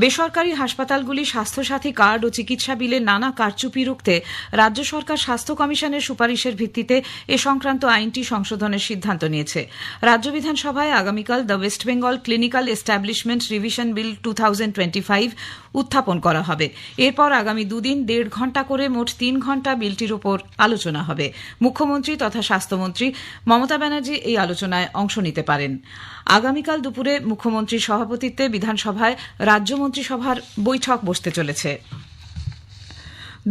বেসরকারি হাসপাতালগুলি স্বাস্থ্যসাথী কার্ড ও চিকিৎসা বিলে নানা কারচুপি রুখতে রাজ্য সরকার স্বাস্থ্য কমিশনের সুপারিশের ভিত্তিতে এ সংক্রান্ত আইনটি সংশোধনের সিদ্ধান্ত নিয়েছে। রাজ্য বিধানসভায় আগামীকাল the West Bengal clinical establishment revision bill 2025 উত্থাপন করা হবে। এরপর আগামী দুদিন 1.5 ঘণ্টা করে মোট 3 ঘণ্টা বিলটির উপর আলোচনা হবে। মুখ্যমন্ত্রী তথা স্বাস্থ্যমন্ত্রী মমতা ব্যানার্জি এই আলোচনায় অংশ নিতে পারেন। আগামীকাল দুপুরে মুখ্যমন্ত্রীর সভাপতিত্বে বিধানসভায় রাজ্য মন্ত্রিসভার বৈঠক বসতে চলেছে।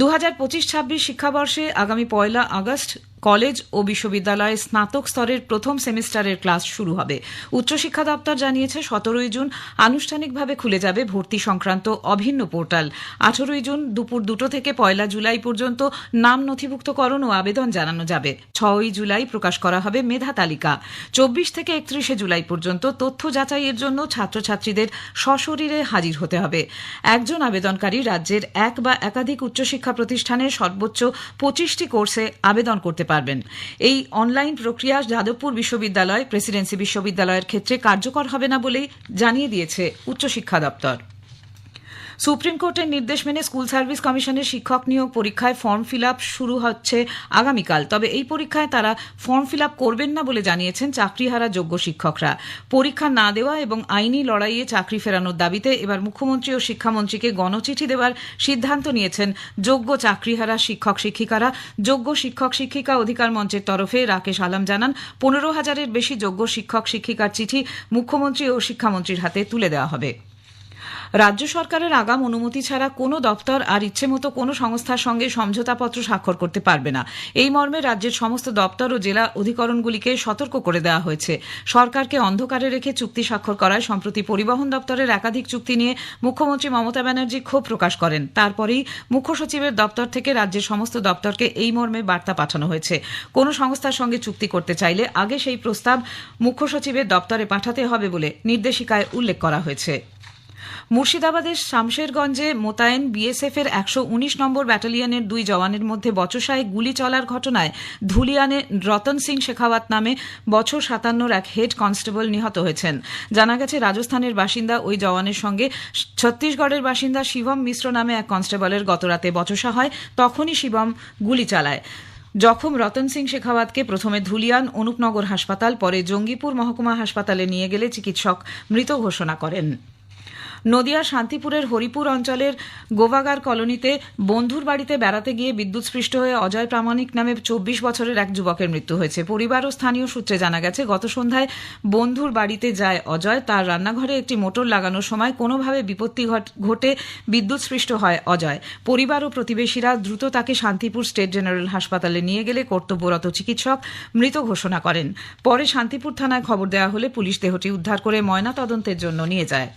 2025-26 শিক্ষাবর্ষে আগামী 1 আগস্ট কলেজ ও বিশ্ববিদ্যালয়ে স্নাতক স্তরের প্রথম সেমিস্টারের ক্লাস শুরু হবে। উচ্চশিক্ষা দপ্তর জানিয়েছে 17 জুন আনুষ্ঠানিকভাবে খুলে যাবে ভর্তি সংক্রান্ত অভিন্ন পোর্টাল। 18 জুন দুপুর 2 থেকে 1 জুলাই পর্যন্ত নাম নথিভুক্তকরণ ও আবেদন জানানো যাবে। 6 জুলাই প্রকাশ করা হবে মেধা তালিকা। 24 থেকে 31 জুলাই পর্যন্ত তথ্য যাচাইয়ের জন্য ছাত্রছাত্রীদের সশরীরে হাজির হতে হবে। একজন আবেদনকারী রাজ্যের এক বা একাধিক উচ্চশিক্ষা প্রতিষ্ঠানের সর্বোচ্চ 25টি কোর্সে আবেদন করতে পারবেন। এই অনলাইন প্রক্রিয়া যাদবপুর বিশ্ববিদ্যালয়, প্রেসিডেন্সি বিশ্ববিদ্যালয়ের ক্ষেত্রে কার্যকর হবে না বলেই জানিয়ে দিয়েছে উচ্চশিক্ষা দপ্তর। সুপ্রিম কোর্টের নির্দেশ মেনে স্কুল সার্ভিস কমিশনের শিক্ষক নিয়োগ পরীক্ষায় ফর্ম ফিল আপ শুরু হচ্ছে আগামীকাল। তবে এই পরীক্ষায় তারা ফর্ম ফিল আপ করবেন না বলে জানিয়েছেন চাকরিহারা যোগ্য শিক্ষকরা। পরীক্ষা না দেওয়া এবং আইনি লড়াইয়ে চাকরি ফেরানোর দাবিতে এবার মুখ্যমন্ত্রী ও শিক্ষামন্ত্রীকে গণচিঠি দেওয়ার সিদ্ধান্ত নিয়েছেন যোগ্য চাকরিহারা শিক্ষক শিক্ষিকারা। যোগ্য শিক্ষক শিক্ষিকা অধিকার মঞ্চের তরফে রাকেশ আলম জানান, 15,000-এর বেশি যোগ্য শিক্ষক শিক্ষিকার চিঠি মুখ্যমন্ত্রী ও শিক্ষামন্ত্রীর হাতে তুলে দেওয়া হবে। রাজ্য সরকারের আগাম অনুমতি ছাড়া কোনো দপ্তর আর ইচ্ছেমতো কোনো সংস্থার সঙ্গে সমঝোতাপত্র স্বাক্ষর করতে পারবে না। এই মর্মে রাজ্যের সমস্ত দপ্তর ও জেলা অধিকরণগুলিকে সতর্ক করে দেওয়া হয়েছে। সরকারকে অন্ধকারে রেখে চুক্তি স্বাক্ষর করায় সম্প্রতি পরিবহন দপ্তরের একাধিক চুক্তি নিয়ে মুখ্যমন্ত্রী মমতা ব্যানার্জি ক্ষোভ প্রকাশ করেন। তারপরেই মুখ্য সচিবের দপ্তর থেকে রাজ্যের সমস্ত দপ্তরকে এই মর্মে বার্তা পাঠানো হয়েছে। কোনো সংস্থার সঙ্গে চুক্তি করতে চাইলে আগে সেই প্রস্তাব মুখ্য সচিবের দপ্তরে পাঠাতে হবে বলে নির্দেশিকায় উল্লেখ করা হয়েছে। মুর্শিদাবাদের শামশেরগঞ্জে মোতায়েন বিএসএফ এর 119 নম্বর ব্যাটালিয়নের 2 জওয়ানের মধ্যে বচসায় গুলি চলার ঘটনায় ধুলিয়ানে রতন সিং শেখাওয়াত নামে বছর 57 এক হেড কনস্টেবল নিহত হয়েছেন। জানা গেছে রাজস্থানের বাসিন্দা ওই জওয়ানের সঙ্গে ছত্তিশগড়ের বাসিন্দা শিবম মিশ্র নামে এক কনস্টেবলের গতরাতে বচসা হয়। তখনই শিবম গুলি চালায়। জখম রতন সিং শেখাওয়াতকে প্রথমে ধুলিয়ান অনুপনগর হাসপাতাল, পরে জঙ্গিপুর মহকুমা হাসপাতালে নিয়ে গেলে চিকিৎসক মৃত ঘোষণা করেন। নদিয়ার শান্তিপুরের হরিপুর অঞ্চলের গোভাগার কলোনিতে বন্ধুর বাড়িতে বেড়াতে গিয়ে বিদ্যুৎস্পৃষ্ট হয়ে অজয় প্রামাণিক নামে 24 বছরের এক যুবকের মৃত্যু হয়েছে। পরিবার ও স্থানীয় সূত্রে জানা গেছে, গত সন্ধ্যায় বন্ধুর বাড়িতে যায় অজয়। তার রান্নাঘরে একটি মোটর লাগানোর সময় কোনোভাবে বিপত্তি ঘটে বিদ্যুৎস্পৃষ্ট হয় অজয়। পরিবার ও প্রতিবেশীরা দ্রুত তাকে শান্তিপুর স্টেট জেনারেল হাসপাতালে নিয়ে গেলে কর্তব্যরত চিকিৎসক মৃত ঘোষণা করেন। পরে শান্তিপুর থানায় খবর দেওয়া হলে পুলিশ দেহটি উদ্ধার করে ময়নাতদন্তের জন্য নিয়ে যায়।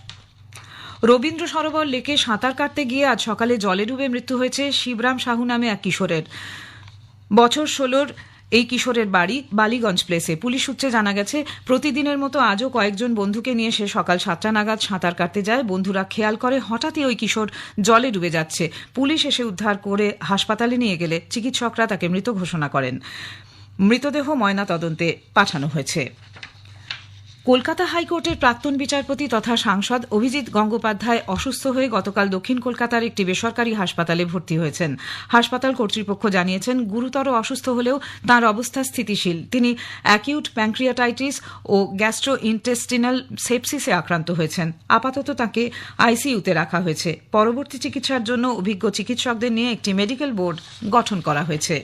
রবীন্দ্র সরোবর লেকে সাঁতার কাটতে গিয়ে আজ সকালে জলে ডুবে মৃত্যু হয়েছে শিবরাম সাহু নামে এক কিশোরের। বছর 16 এই কিশোরের বাড়ি বালিগঞ্জ প্লেসে। পুলিশ সূত্রে জানা গেছে, প্রতিদিনের মতো আজও কয়েকজন বন্ধুকে নিয়ে সে সকাল 7টা নাগাদ সাঁতার কাটতে যায়। বন্ধুরা খেয়াল করে হঠাৎই ওই কিশোর জলে ডুবে যাচ্ছে। পুলিশ এসে উদ্ধার করে হাসপাতালে নিয়ে গেলে চিকিৎসকরা তাকে মৃত ঘোষণা করেন। মৃতদেহ ময়নাতদন্তে পাঠানো হয়েছে। কলকাতা হাইকোর্টের প্রাক্তন বিচারপতি তথা সাংসদ অভিজিৎ গঙ্গোপাধ্যায় অসুস্থ হয়ে গতকাল দক্ষিণ কলকাতার একটি বেসরকারি হাসপাতালে ভর্তি হয়েছেন। হাসপাতাল কর্তৃপক্ষ জানিয়েছেন, গুরুতর অসুস্থ হলেও তাঁর অবস্থা স্থিতিশীল। তিনি অ্যাকিউট প্যানক্রিয়াটাইটিস ও গ্যাস্ট্রোইন্টেস্টিনাল সেপসিসে আক্রান্ত হয়েছেন। আপাতত তাঁকে আইসিইউতে রাখা হয়েছে। পরবর্তী চিকিৎসার জন্য অভিজ্ঞ চিকিৎসকদের নিয়ে একটি মেডিকেল বোর্ড গঠন করা হয়েছে।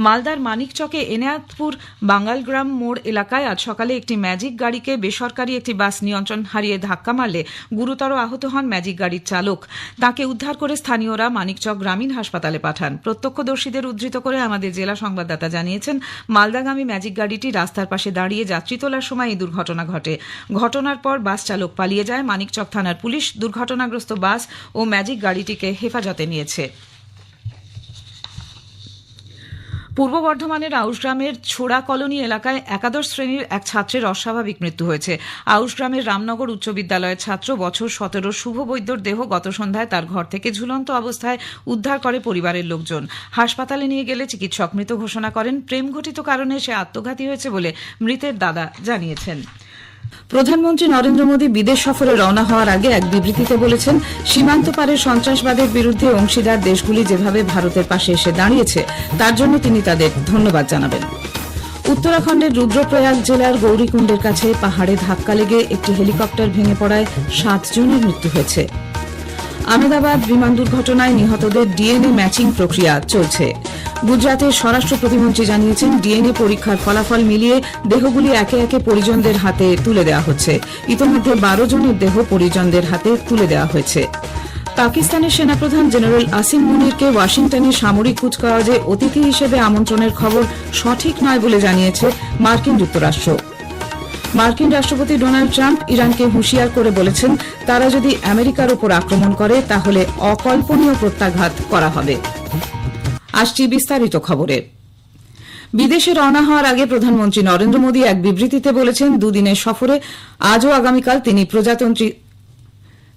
মালদার মানিকচকে এনায়াতপুর বাঙ্গালগ্রাম মোড় এলাকায় আজ সকালে একটি ম্যাজিক গাড়িকে বেসরকারি একটি বাস নিয়ন্ত্রণ হারিয়ে ধাক্কা মারলে গুরুতর আহত হন ম্যাজিক গাড়ির চালক। তাকে উদ্ধার করে স্থানীয়রা মানিকচক গ্রামীণ হাসপাতালে পাঠান। প্রত্যক্ষদর্শীদের উদ্ধৃত করে আমাদের জেলা সংবাদদাতা জানিয়েছেন, মালদাগামী ম্যাজিক গাড়িটি রাস্তার পাশে দাঁড়িয়ে যাত্রী তোলার সময় এই দুর্ঘটনা ঘটে। ঘটনার পর বাস চালক পালিয়ে যায়। মানিকচক থানার পুলিশ দুর্ঘটনাগ্রস্ত বাস ও ম্যাজিক গাড়িটিকে হেফাজতে নিয়েছে। পূর্ব বর্ধমানের আউশগ্রামের ছোড়া কলোনি এলাকায় একাদশ শ্রেণীর এক ছাত্রের অস্বাভাবিক মৃত্যু হয়েছে। আউশগ্রামের রামনগর উচ্চ বিদ্যালয়ের ছাত্র বছর 17 শুভ বৈদ্যর দেহ গত সন্ধ্যায় তার ঘর থেকে ঝুলন্ত অবস্থায় উদ্ধার করে পরিবারের লোকজন। হাসপাতালে নিয়ে গেলে চিকিৎসক মৃত ঘোষণা করেন। প্রেমঘটিত কারণে সে আত্মঘাতী হয়েছে বলে মৃতের দাদা জানিয়েছেন। প্রধানমন্ত্রী নরেন্দ্র মোদী বিদেশ সফরে রওনা হওয়ার আগে এক বিবৃতিতে বলেছেন, সীমান্ত পারের সন্ত্রাসবাদের বিরুদ্ধে অংশীদার দেশগুলি যেভাবে ভারতের পাশে এসে দাঁড়িয়েছে তার জন্য তিনি তাদের ধন্যবাদ জানাবেন। উত্তরাখণ্ডের রুদ্রপ্রয়াগ জেলার গৌরীকুণ্ডের কাছে পাহাড়ে ধাক্কা লেগে একটি হেলিকপ্টার ভেঙে পড়ায় 7 জনের মৃত্যু হয়েছে। আহমেদাবাদ বিমান দুর্ঘটনায় নিহতদের ডিএনএ ম্যাচিং প্রক্রিয়া চলছে। গুজরাতের স্বরাষ্ট্র প্রতিমন্ত্রী জানিয়েছেন, ডিএনএ পরীক্ষার ফলাফল মিলিয়ে দেহগুলি একে একে পরিজনদের হাতে তুলে দেওয়া হচ্ছে। ইতোমধ্যে 12 জনের দেহ পরিজনদের হাতে তুলে দেওয়া হয়েছে। পাকিস্তানের সেনাপ্রধান জেনারেল আসিম মুনিরকে ওয়াশিংটনে সামরিক কুচকাওয়াজে অতিথি হিসেবে আমন্ত্রণের খবর সঠিক নয় বলে জানিয়েছে মার্কিন যুক্তরাষ্ট্র। মার্কিন রাষ্ট্রপতি ডোনাল্ড ট্রাম্প ইরানকে হুঁশিয়ার করে বলেছেন, তারা যদি আমেরিকার উপর আক্রমণ করে তাহলে অকল্পনীয় প্রত্যাঘাত করা হবে। আসছি বিস্তারিত খবরে। বিদেশে রওনা হওয়ার আগে প্রধানমন্ত্রী নরেন্দ্র মোদী এক বিবৃতিতে বলেছেন, দুদিনের সফরে আজ ও আগামীকাল তিনি প্রজাতন্ত্রী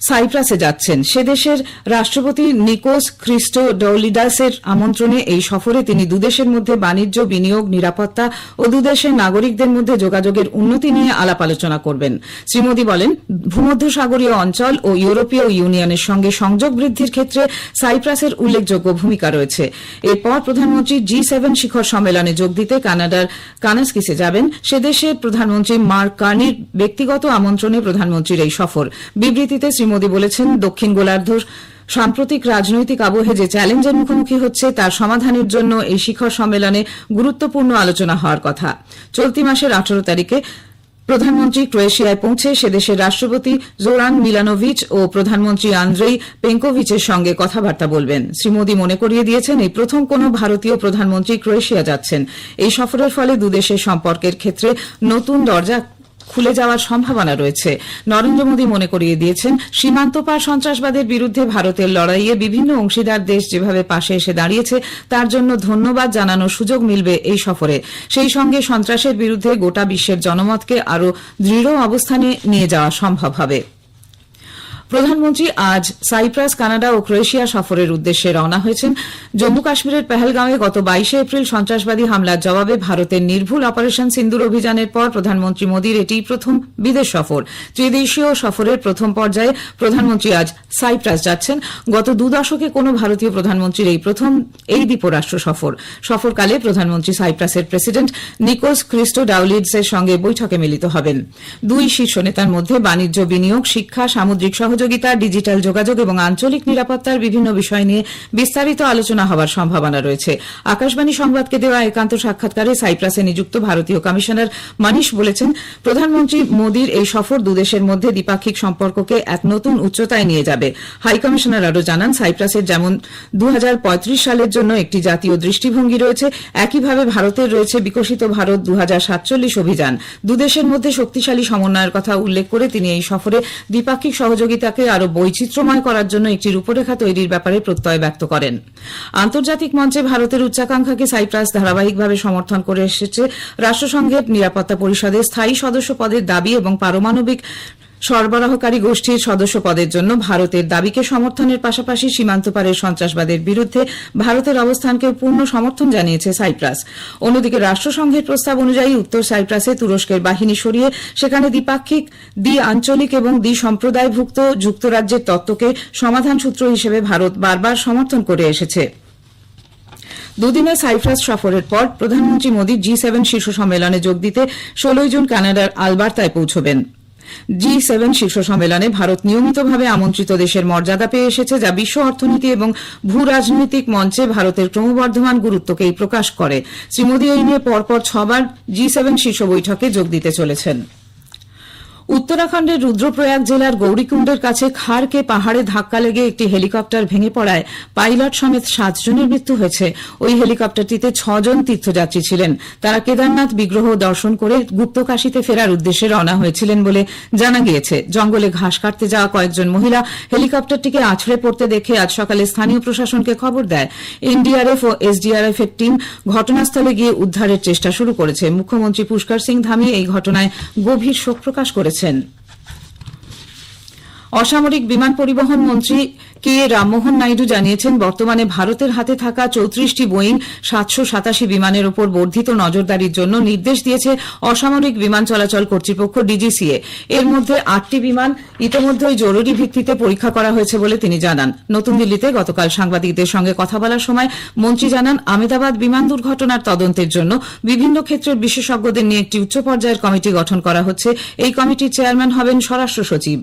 সাইপ্রাসে যাচ্ছেন। সে দেশের রাষ্ট্রপতি নিকোস খ্রিস্টোডৌলিডাসের আমন্ত্রণে এই সফরে তিনি দুদেশের মধ্যে বাণিজ্য, বিনিয়োগ, নিরাপত্তা ও দুদেশের নাগরিকদের মধ্যে যোগাযোগের উন্নতি নিয়ে আলাপ আলোচনা করবেন। শ্রী মোদী বলেন, ভূমধ্যসাগরীয় অঞ্চল ও ইউরোপীয় ইউনিয়নের সঙ্গে সংযোগ বৃদ্ধির ক্ষেত্রে সাইপ্রাসের উল্লেখযোগ্য ভূমিকা রয়েছে। এরপর প্রধানমন্ত্রী G7 শিখর সম্মেলনে যোগ দিতে কানাডার কানাস্কিসে যাবেন। সে দেশের প্রধানমন্ত্রী মার্ক কার্নির ব্যক্তিগত আমন্ত্রণে প্রধানমন্ত্রীর এই সফর। বিবৃতিতে শ্রী মোদী বলেছেন, দক্ষিণ গোলার্ধ সাম্প্রতিক রাজনৈতিক আবহে যে চ্যালেঞ্জের মুখোমুখি হচ্ছে তার সমাধানের জন্য এই শিখর সম্মেলনে গুরুত্বপূর্ণ আলোচনা হওয়ার কথা। চলতি মাসের 18 তারিখে প্রধানমন্ত্রী ক্রোয়েশিয়ায় পৌঁছে সেদেশের রাষ্ট্রপতি জোরান মিলানোভিচ ও প্রধানমন্ত্রী আন্দ্রেই পেঙ্কোভিচের সঙ্গে কথাবার্তা বলবেন। শ্রী মোদী মনে করিয়ে দিয়েছেন, এই প্রথম কোনো ভারতীয় প্রধানমন্ত্রী ক্রোয়েশিয়া যাচ্ছেন। এই সফরের ফলে দুদেশের সম্পর্কের ক্ষেত্রে নতুন দরজা খুলে যাওয়ার সম্ভাবনা রয়েছে। নরেন্দ্র মোদী মনে করিয়ে দিয়েছেন, সীমান্ত পার সন্ত্রাসবাদের বিরুদ্ধে ভারতের লড়াইয়ে বিভিন্ন অংশীদার দেশ যেভাবে পাশে এসে দাঁড়িয়েছে তার জন্য ধন্যবাদ জানানোর সুযোগ মিলবে এই সফরে। সেই সঙ্গে সন্ত্রাসের বিরুদ্ধে গোটা বিশ্বের জনমতকে আরও দৃঢ় অবস্থানে নিয়ে যাওয়া সম্ভব হবে। প্রধানমন্ত্রী আজ সাইপ্রাস, কানাডা ও ক্রোয়েশিয়া সফরের উদ্দেশ্যে রওনা হয়েছেন। জম্মু কাশ্মীরের পেহেলগাঁওয়ে গত 22 এপ্রিল সন্ত্রাসবাদী হামলার জবাবে ভারতের নির্ভুল অপারেশন সিন্দুর অভিযানের পর প্রধানমন্ত্রী মোদীর এটিই প্রথম বিদেশ সফর। ত্রিদেশীয় সফরের প্রথম পর্যায়ে প্রধানমন্ত্রী আজ সাইপ্রাস যাচ্ছেন। গত 2 দশকে কোনো ভারতীয় প্রধানমন্ত্রীর এই প্রথম এই দ্বীপরাষ্ট্র সফর। সফরকালে প্রধানমন্ত্রী সাইপ্রাসের প্রেসিডেন্ট নিকোস খ্রিস্টোডাউলিডসের সঙ্গে বৈঠকে মিলিত হবেন। দুই শীর্ষ নেতার মধ্যে বাণিজ্য, বিনিয়োগ, শিক্ষা, সামুদ্রিক সহযোগিতা, ডিজিটাল যোগাযোগ এবং আঞ্চলিক নিরাপত্তার বিভিন্ন বিষয় নিয়ে বিস্তারিত আলোচনা হওয়ার সম্ভাবনা রয়েছে। আকাশবাণী সংবাদকে দেওয়া একান্ত সাক্ষাৎকারে সাইপ্রাসে নিযুক্ত ভারতীয় কমিশনার মানিশ বলেছেন, প্রধানমন্ত্রী মোদীর এই সফর দুদেশের মধ্যে দ্বিপাক্ষিক সম্পর্ককে এক নতুন উচ্চতায় নিয়ে যাবে। হাই কমিশনার আরও জানান, সাইপ্রাসের যেমন 2035 সালের জন্য একটি জাতীয় দৃষ্টিভঙ্গি রয়েছে, একইভাবে ভারতের রয়েছে বিকশিত ভারত 2047 অভিযান। দুদেশের মধ্যে শক্তিশালী সমন্বয়ের কথা উল্লেখ করে তিনি এই সফরে দ্বিপাক্ষিক সহযোগিতাকে আরও বৈচিত্র্যময় করার জন্য একটি রূপরেখা তৈরির ব্যাপারে প্রত্যয় ব্যক্ত করেন। আন্তর্জাতিক মঞ্চে ভারতের উচ্চাকাঙ্ক্ষাকে সাইপ্রাস ধারাবাহিকভাবে সমর্থন করে এসেছে। রাষ্ট্রসংঘের নিরাপত্তা পরিষদের স্থায়ী সদস্য পদের দাবি এবং পারমাণবিক সরবরাহকারী গোষ্ঠীর সদস্য পদের জন্য ভারতের দাবিকে সমর্থনের পাশাপাশি সীমান্তপারের সন্ত্রাসবাদের বিরুদ্ধে ভারতের অবস্থানকে পূর্ণ সমর্থন জানিয়েছে সাইপ্রাস। অন্যদিকে রাষ্ট্রসংঘের প্রস্তাব অনুযায়ী উত্তর সাইপ্রাসে তুরস্কের বাহিনী সরিয়ে সেখানে দ্বিপাক্ষিক, দ্বি-আঞ্চলিক এবং দ্বি-সম্প্রদায়ভুক্ত যুক্তরাজ্যের তত্ত্বকে সমাধান সূত্র হিসেবে ভারত বারবার সমর্থন করে এসেছে। দুদিনের সাইপ্রাস সফরের পর প্রধানমন্ত্রী মোদী G7 শীর্ষ সম্মেলনে যোগ দিতে 16 জুন কানাডার আলবার্তায় পৌঁছবেন। G7 শীর্ষ সম্মেলনে ভারত নিয়মিতভাবে আমন্ত্রিত দেশের মর্যাদা পেয়ে এসেছে, যা বিশ্ব অর্থনীতি এবং ভূ রাজনৈতিক মঞ্চে ভারতের ক্রমবর্ধমান গুরুত্বকেই প্রকাশ করে। শ্রী মোদী এই নিয়ে পরপর 6 বার G7 শীর্ষ বৈঠকে যোগ দিতে চলেছেন। উত্তরাখণ্ডের রুদ্রপ্রয়াগ জেলার গৌরীকুণ্ডের কাছে খাড়কে পাহাড়ে ধাক্কা লেগে একটি হেলিকপ্টার ভেঙে পড়ায় পাইলট সমেত 7 জনের মৃত্যু হয়েছে। ওই হেলিকপ্টারটিতে 6 জন তীর্থযাত্রী ছিলেন। তারা কেদারনাথ বিগ্রহ দর্শন করে গুপ্তকাশীতে ফেরার উদ্দেশ্যে রওনা হয়েছিলেন বলে জানা গিয়েছে। জঙ্গলে ঘাস কাটতে যাওয়া কয়েকজন মহিলা হেলিকপ্টারটিকে আছড়ে পড়তে দেখে আজ সকালে স্থানীয় প্রশাসনকে খবর দেয়। এনডিআরএফ ও এসডিআরএফ এর টিম ঘটনাস্থলে গিয়ে উদ্ধারের চেষ্টা শুরু করেছে। মুখ্যমন্ত্রী পুষ্কর সিং ধামি এই ঘটনায় গভীর শোক প্রকাশ করেছেন। অসামরিক বিমান পরিবহন মন্ত্রী কে রামমোহন নাইডু জানিয়েছেন বর্তমানে ভারতের হাতে থাকা 34টি বোয়িং 787 বিমানের ওপর বর্ধিত নজরদারির জন্য নির্দেশ দিয়েছে অসামরিক বিমান চলাচল কর্তৃপক্ষ ডিজিসিএ। এর মধ্যে 8টি বিমান ইতিমধ্যেই জরুরি ভিত্তিতে পরীক্ষা করা হয়েছে বলে তিনি জানান। নতুন দিল্লিতে গতকাল সাংবাদিকদের সঙ্গে কথা বলার সময় মন্ত্রী জানান, আহমেদাবাদ বিমান দুর্ঘটনার তদন্তের জন্য বিভিন্ন ক্ষেত্রের বিশেষজ্ঞদের নিয়ে একটি উচ্চ পর্যায়ের কমিটি গঠন করা হচ্ছে। এই কমিটির চেয়ারম্যান হবেন স্বরাষ্ট্র সচিব।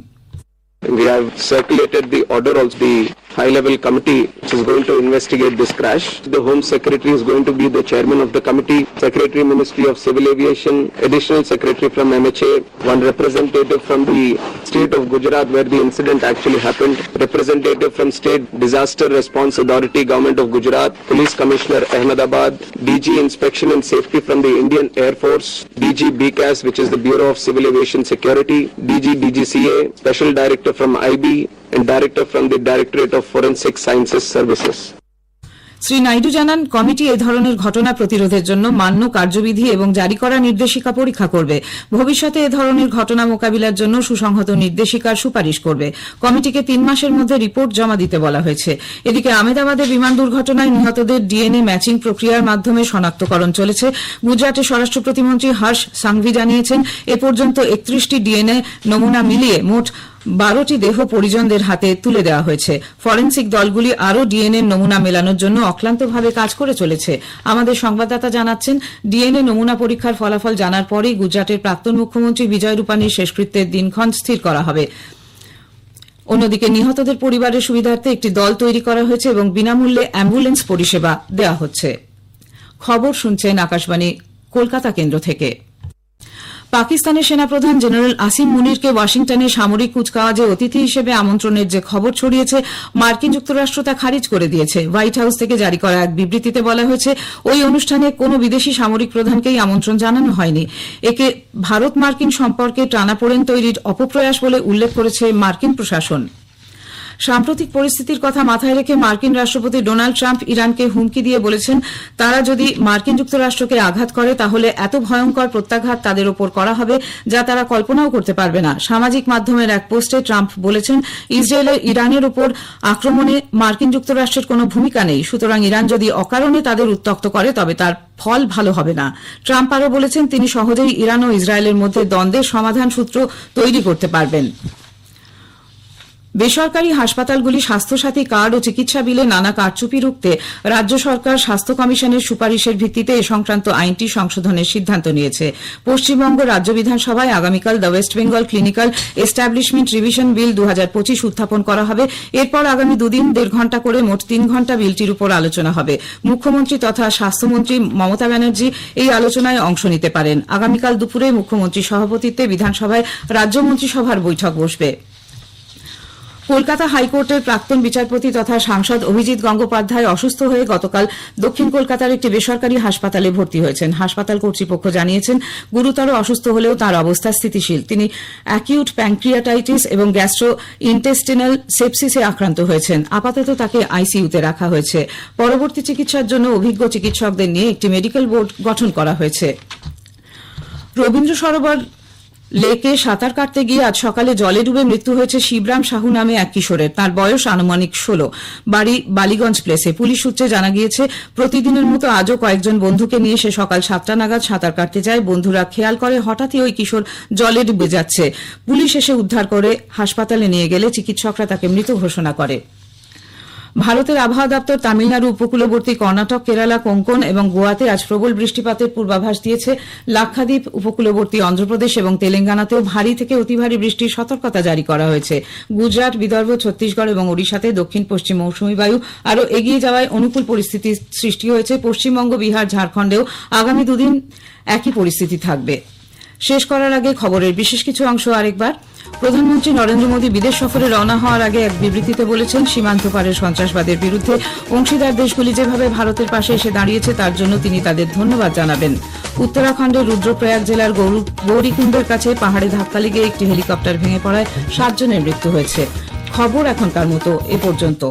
We have circulated the order also, the high-level committee which is going to investigate this crash. The Home Secretary is going to be the chairman of the committee, Secretary Ministry of Civil Aviation, additional secretary from MHA, one representative from the state of Gujarat where the incident actually happened, representative from State Disaster Response Authority, Government of Gujarat, Police Commissioner Ahmedabad, DG Inspection and Safety from the Indian Air Force, DG BCAS which is the Bureau of Civil Aviation Security, DG DGCA, Special Director from IB and Director from the Directorate of Forensic Sciences Services. Shri Naidu জানান, committee এ ধরনের ঘটনা প্রতিরোধের জন্য মান্য কার্যবিধি এবং জারি করা নির্দেশিকা পরীক্ষা করবে। ভবিষ্যতে এ ধরনের ঘটনা মোকাবিলার জন্য সুসংহত নির্দেশিকার সুপারিশ করবে। কমিটিকে 3 মাসের মধ্যে রিপোর্ট জমা দিতে বলা হয়েছে। এদিকে আহমেদাবাদে বিমান দুর্ঘটনায় নিহতদের ডিএনএ ম্যাচিং প্রক্রিয়ার মাধ্যমে শনাক্তকরণ চলেছে। গুজরাটের স্বরাষ্ট্র প্রতিমন্ত্রী হর্ষ সাংভি জানিয়েছেন, এ পর্যন্ত 31টি ডিএনএ নমুনা মিলিয়ে মোট 12টি দেহ পরিজনদের হাতে তুলে দেওয়া হয়েছে। ফরেন্সিক দলগুলি আরও ডিএনএ নমুনা মেলানোর জন্য অক্লান্তভাবে কাজ করে চলেছে। আমাদের সংবাদদাতা জানাচ্ছেন, ডিএনএ নমুনা পরীক্ষার ফলাফল জানার পরেই গুজরাটের প্রাক্তন মুখ্যমন্ত্রী বিজয় রূপানীর শেষকৃত্যের দিনক্ষণ স্থির করা হবে। অন্যদিকে নিহতদের পরিবারের সুবিধার্থে একটি দল তৈরি করা হয়েছে এবং বিনামূল্যে অ্যাম্বুলেন্স পরিষেবা দেওয়া হচ্ছে। খবর শুনছেন আকাশবাণী কলকাতা কেন্দ্র থেকে। পাকিস্তানের সেনাপ্রধান জেনারেল আসিম মুনিরকে ওয়াশিংটনে সামরিক কুচকাওয়াজে অতিথি হিসেবে আমন্ত্রণের যে খবর ছড়িয়েছে, মার্কিন যুক্তরাষ্ট্র তা খারিজ করে দিয়েছে। হোয়াইট হাউস থেকে জারি করা এক বিবৃতিতে বলা হয়েছে, ওই অনুষ্ঠানে কোনো বিদেশি সামরিক প্রধানকেই আমন্ত্রণ জানানো হয়নি। একে ভারত মার্কিন সম্পর্কে টানাপোড়েন তৈরির অপপ্রয়াস বলে উল্লেখ করেছে মার্কিন প্রশাসন। সাম্প্রতিক পরিস্থিতির কথা মাথায় রেখে মার্কিন রাষ্ট্রপতি ডোনাল্ড ট্রাম্প ইরানকে হুমকি দিয়ে বলেছেন, তারা যদি মার্কিন যুক্তরাষ্ট্রকে আঘাত করে তাহলে এত ভয়ঙ্কর প্রত্যাঘাত তাদের ওপর করা হবে যা তারা কল্পনাও করতে পারবে না। সামাজিক মাধ্যমের এক পোস্টে ট্রাম্প বলেছেন, ইসরায়েলের ইরানের ওপর আক্রমণে মার্কিন যুক্তরাষ্ট্রের কোনো ভূমিকা নেই, সুতরাং ইরান যদি অকারণে তাদের উত্ত্যক্ত করে তবে তার ফল ভালো হবে না। ট্রাম্প আরও বলেছেন, তিনি সহজেই ইরান ও ইসরায়েলের মধ্যে দ্বন্দ্বের সমাধান সূত্র তৈরি করতে পারবেন। বেসরকারি হাসপাতালগুলি স্বাস্থ্যসাথী কার্ড ও চিকিৎসা বিলে নানা কারচুপি রুখতে রাজ্য সরকার স্বাস্থ্য কমিশনের সুপারিশের ভিত্তিতে এ সংক্রান্ত আইনটি সংশোধনের সিদ্ধান্ত নিয়েছে। পশ্চিমবঙ্গ রাজ্য বিধানসভায় আগামীকাল the West Bengal clinical establishment revision bill 2025 উত্থাপন করা হবে। এরপর আগামী 2 দিন 1.5 ঘণ্টা করে মোট 3 ঘণ্টা বিলটির উপর আলোচনা হবে। মুখ্যমন্ত্রী তথা স্বাস্থ্যমন্ত্রী মমতা ব্যানার্জি এই আলোচনায় অংশ নিতে পারেন। আগামীকাল দুপুরে মুখ্যমন্ত্রীর সভাপতিত্বে বিধানসভায় রাজ্য মন্ত্রিসভার বৈঠক বসবে। কলকাতা হাইকোর্টের প্রাক্তন বিচারপতি তথা সাংসদ অভিজিৎ গঙ্গোপাধ্যায় অসুস্থ হয়ে গতকাল দক্ষিণ কলকাতার একটি বেসরকারি হাসপাতালে ভর্তি হয়েছেন। হাসপাতাল কর্তৃপক্ষ জানিয়েছেন, গুরুতর অসুস্থ হলেও তাঁর অবস্থা স্থিতিশীল। তিনি অ্যাকিউট প্যানক্রিয়াটাইটিস এবং গ্যাস্ট্রো ইন্টেস্টিনাল সেপসিসে আক্রান্ত হয়েছেন। আপাতত তাকে আইসিইউতে রাখা হয়েছে। পরবর্তী চিকিৎসার জন্য অভিজ্ঞ চিকিৎসকদের নিয়ে একটি মেডিকেল বোর্ড গঠন করা হয়েছে। রবীন্দ্র সরোবর লেকে সাঁতার কাটতে গিয়ে আজ সকালে জলে ডুবে মৃত্যু হয়েছে শিবরাম সাহু নামে এক কিশোরের। তাঁর বয়স আনুমানিক 16। বাড়ি বালিগঞ্জ প্লেসে। পুলিশ সূত্রে জানা গিয়েছে, প্রতিদিনের মতো আজও কয়েকজন বন্ধুকে নিয়ে সে সকাল 7টা নাগাদ সাঁতার কাটতে যায়। বন্ধুরা খেয়াল করে হঠাৎই ওই কিশোর জলে ডুবে যাচ্ছে। পুলিশ এসে উদ্ধার করে হাসপাতালে নিয়ে গেলে চিকিৎসকরা তাকে মৃত ঘোষণা করে। ভারতের আবহাওয়া দপ্তর তামিলনাড়ু উপকূলবর্তী কর্ণাটক, কেরালা, কোঙ্কন এবং গোয়াতে আজ প্রবল বৃষ্টিপাতের পূর্বাভাস দিয়েছে। লাক্ষাদ্বীপ, উপকূলবর্তী অন্ধ্রপ্রদেশ এবং তেলেঙ্গানাতেও ভারী থেকে অতি ভারী বৃষ্টির সতর্কতা জারি করা হয়েছে। গুজরাট, বিদর্ভ, ছত্তিশগড় এবং ওড়িশাতে দক্ষিণ পশ্চিম মৌসুমী বায়ু আরও এগিয়ে যাওয়ায় অনুকূল পরিস্থিতির সৃষ্টি হয়েছে। পশ্চিমবঙ্গ, বিহার, ঝাড়খণ্ডেও আগামী 2 দিন একই পরিস্থিতি থাকবে। শেষ করার আগে খবরের বিশেষ কিছু অংশ আরেকবার। প্রধানমন্ত্রী নরেন্দ্র মোদী বিদেশ সফরে রওনা হওয়ার আগে এক বিবৃতিতে বলেছেন, সীমান্ত পারের সন্ত্রাসবাদের বিরুদ্ধে অংশীদার দেশগুলি যেভাবে ভারতের পাশে এসে দাঁড়িয়েছে তার জন্য তিনি তাদের ধন্যবাদ জানাবেন। উত্তরাখণ্ডের রুদ্রপ্রয়াগ জেলার গৌরীকুণ্ডের কাছে পাহাড়ে ধাক্কা লেগে একটি হেলিকপ্টার ভেঙে পড়ায় 7 জনের মৃত্যু হয়েছে। খবর এখনকার মতো এ পর্যন্ত।